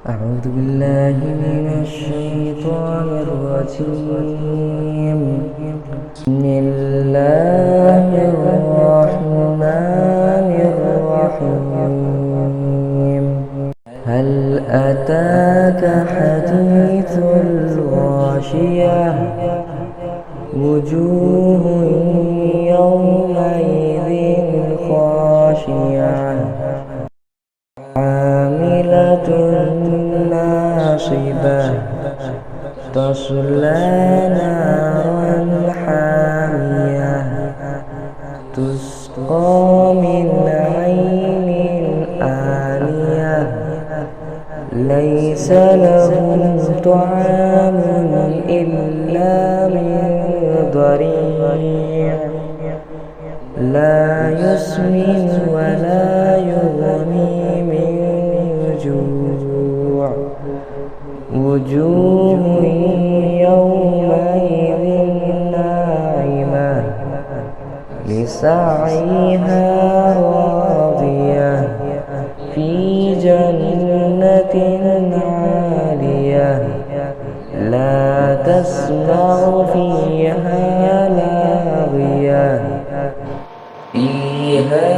أعوذ بالله من الشيطان الرجيم. بسم الله الرحمن الرحيم. هل أتاك حديث الغاشية؟ وجوه يومئذ خاشعة عاملة ناصبة تصلى نارا حامية تسقى من عين آنية ليس لهم طعام إلا من ضريع لا يسمن ولا يغني من جوع. وجوه يومئذ ناعمة لسعيها راضية في جنة عالية لا تسمع فيها لاغية فيها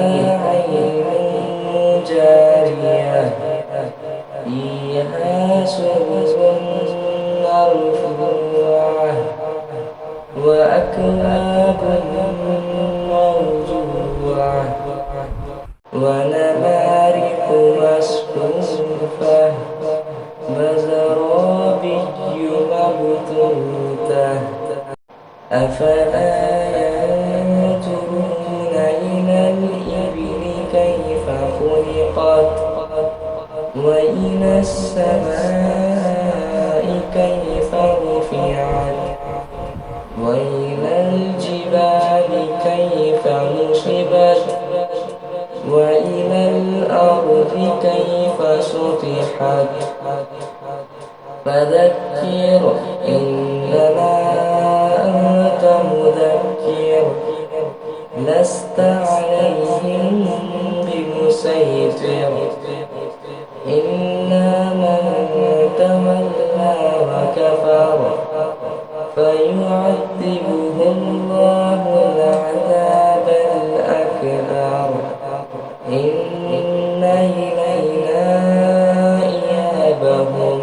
عين جارية فيها سرر مرفوعة وأكواب موضوعة ونمارق مصفوفة وزرابي مبثوثة أفلا ينظرون إلى الإبل كيف خلقت وإلى السماء كيف رفعت وإلى الجبال كيف نصبت وإلى الأرض كيف سطحت فذكر إنما أنت مذكر لست عليهم بمسيطر إلا من تولى وكفر فيعذبه الله العذاب الأكبر إن إلينا إيابهم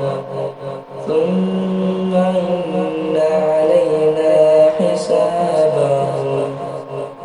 ثم إن علينا حسابهم.